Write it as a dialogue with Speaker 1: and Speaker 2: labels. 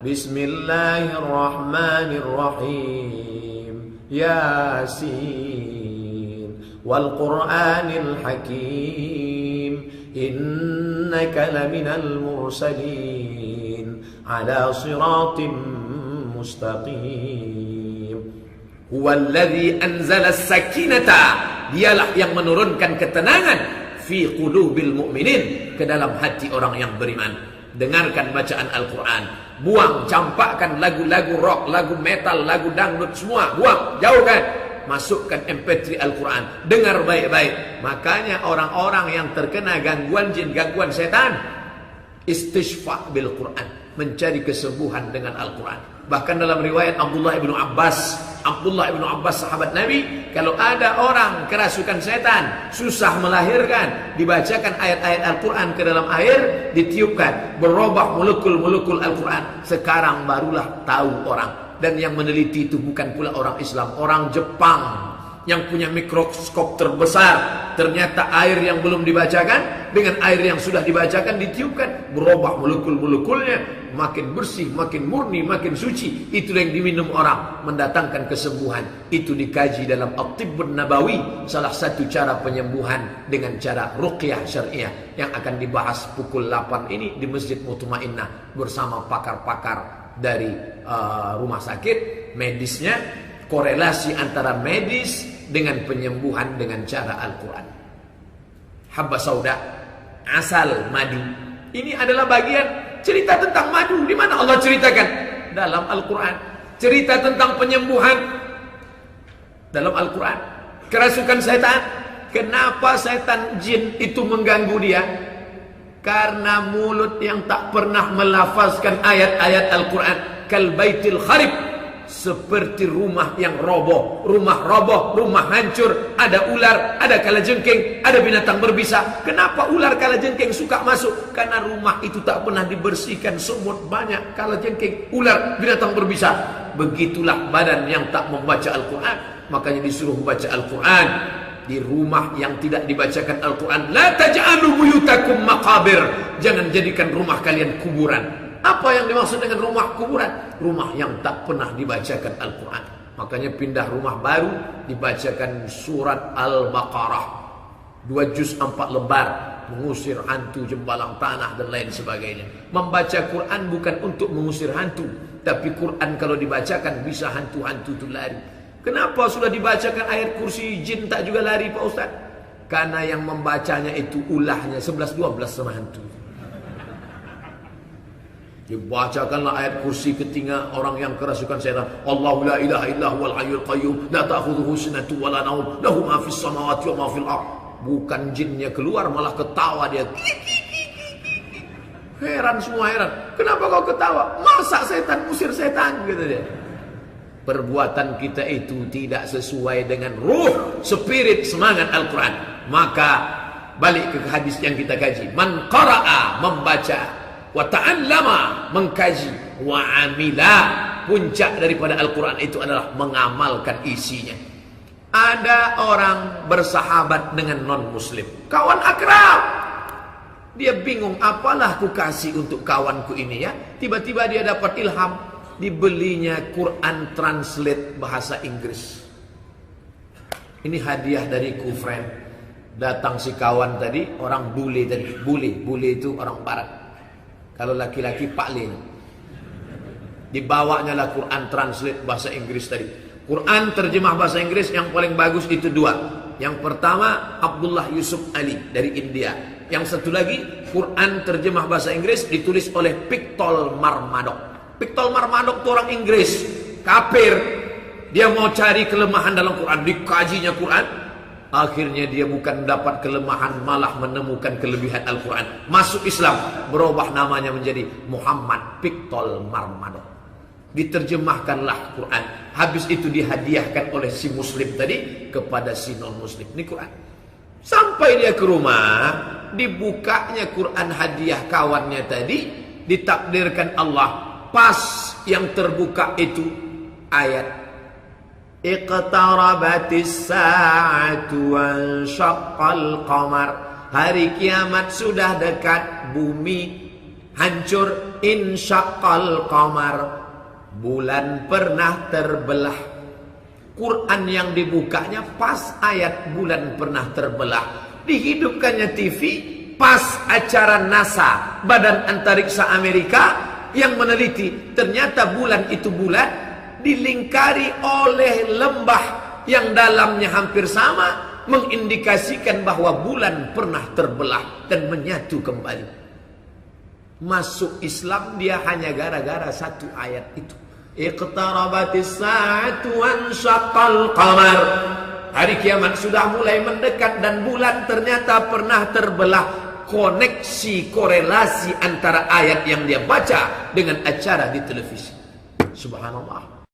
Speaker 1: Bismillahirrahmanirrahim. Yasin wal Qur'anil Hakim. Innaka laminal mursalin ala siratim mustaqim. Huwallazi anzala as-sakinata, dialah yang menurunkan ketenangan fi qulubil mu'minin, ke dalam hati orang yang beriman. Dengarkan bacaan Al-Quran, buang, campakkan lagu-lagu rock, lagu metal, lagu dangdut, semua buang, jauhkan. Masukkan MP3 Al-Quran, dengar baik-baik. Makanya orang-orang yang terkena gangguan jin, gangguan setan, istishfa bil Quran, mencari kesembuhan dengan Al-Quran. Bahkan dalam riwayat Abdullah ibnu Abbas sahabat Nabi, kalau ada orang kerasukan setan, susah melahirkan, dibacakan ayat-ayat Al-Quran ke dalam air, ditiupkan, berubah molekul-molekul Al-Quran. Sekarang barulah tahu orang. Dan yang meneliti itu bukan pula orang Islam, orang Jepang yang punya mikroskop terbesar. Ternyata air yang belum dibacakan dengan air yang sudah dibacakan ditiupkan, berubah molekul-molekulnya, makin bersih, makin murni, makin suci. Itu yang diminum orang, mendatangkan kesembuhan. Itu dikaji dalam At-Tibbun Nabawi, salah satu cara penyembuhan dengan cara ruqyah syariah, yang akan dibahas pukul 8 ini di Masjid Mutmainnah bersama pakar-pakar dari rumah sakit medisnya. Korelasi antara medis dengan penyembuhan dengan cara Al-Quran. Habba sauda, asal madu, ini adalah bagian cerita tentang madu. Di mana Allah ceritakan? Dalam Al-Quran. Cerita tentang penyembuhan dalam Al-Quran. Kerasukan setan, kenapa setan jin itu mengganggu dia? Karena mulut yang tak pernah melafazkan ayat-ayat Al-Quran. Kal baitil kharib, seperti rumah yang roboh, rumah hancur. Ada ular, ada kalajengking, ada binatang berbisa. Kenapa ular kalajengking suka masuk? Karena rumah itu tak pernah dibersihkan, semut banyak, kalajengking, ular, binatang berbisa. Begitulah badan yang tak membaca Al-Quran. Makanya disuruh membaca Al-Quran di rumah yang tidak dibacakan Al-Quran. La taj'alu buyutakum maqabir, jangan jadikan rumah kalian kuburan. Apa yang dimaksud dengan rumah kuburan? Rumah yang tak pernah dibacakan Al-Quran. Makanya pindah rumah baru, dibacakan surat Al-Baqarah 2 juz 4 lembar, mengusir hantu, jembalang tanah dan lain sebagainya. Membaca Quran bukan untuk mengusir hantu, tapi Quran kalau dibacakan bisa hantu-hantu itu lari. Kenapa sudah dibacakan ayat kursi jin tak juga lari Pak Ustaz? Karena yang membacanya itu ulahnya 11-12 sama hantu. Dibacakanlah ayat kursi ketika orang yang kerasukan setan. Allahu la ilaha illa huwal hayyul qayyum la ta'khudhuhu sinatun wa la naum lahu ma fis samawati wa ma fil ardh. Bukan jinnya keluar, malah ketawa dia. Heran semua, heran. Kenapa kau ketawa? Masa setan usir setan, gitu dia. Perbuatan kita itu tidak sesuai dengan ruh, spirit, semangat Al-Quran. Maka balik ke hadis yang kita kaji. Man qara'a, membaca, wa ta'allama, mengkaji, wa amila, puncak daripada Al-Quran itu adalah mengamalkan isinya. Ada orang bersahabat dengan non-muslim, kawan akrab. Dia bingung, apalah ku kasih untuk kawanku ini ya. Tiba-tiba dia dapat ilham, dibelinya Quran translate bahasa Inggris. Ini hadiah dariku, friend. Datang si kawan tadi, orang bule tadi. Bule itu orang barat. Kalau laki-laki pakle. Dibawanya lah Quran translate bahasa Inggris tadi. Quran terjemah bahasa Inggris yang paling bagus itu 2. Yang pertama Abdullah Yusuf Ali dari India. Yang satu lagi Quran terjemah bahasa Inggris ditulis oleh Pictol Marmadok. Pictol Marmadok itu orang Inggris, kafir. Dia mau cari kelemahan dalam Quran, dikajinya Quran. Akhirnya dia bukan dapat kelemahan, malah menemukan kelebihan Al-Quran. Masuk Islam, berubah namanya menjadi Muhammad Pictol Marmadok. Diterjemahkanlah Quran. Habis itu dihadiahkan oleh si muslim tadi kepada si non-muslim. Ini Quran. Sampai dia ke rumah, dibukanya Quran hadiah kawannya tadi, ditakdirkan Allah. Pas yang terbuka itu ayat Iqtarabatis sa'atu wa syaqqal qamar. Hari kiamat sudah dekat, bumi hancur, insyaqqal qamar, bulan pernah terbelah. Quran yang dibukanya pas ayat bulan pernah terbelah. Dihidupkannya TV pas acara NASA, Badan Antariksa Amerika, yang meneliti ternyata bulan itu dilingkari oleh lembah yang dalamnya hampir sama, mengindikasikan bahwa bulan pernah terbelah dan menyatu kembali. Masuk Islam dia hanya gara-gara satu ayat itu. Iqtarabatis sa'atu wansyaqqal qamar. Hari kiamat sudah mulai mendekat dan bulan ternyata pernah terbelah. Koneksi, korelasi antara ayat yang dia baca dengan acara di televisi. Subhanallah.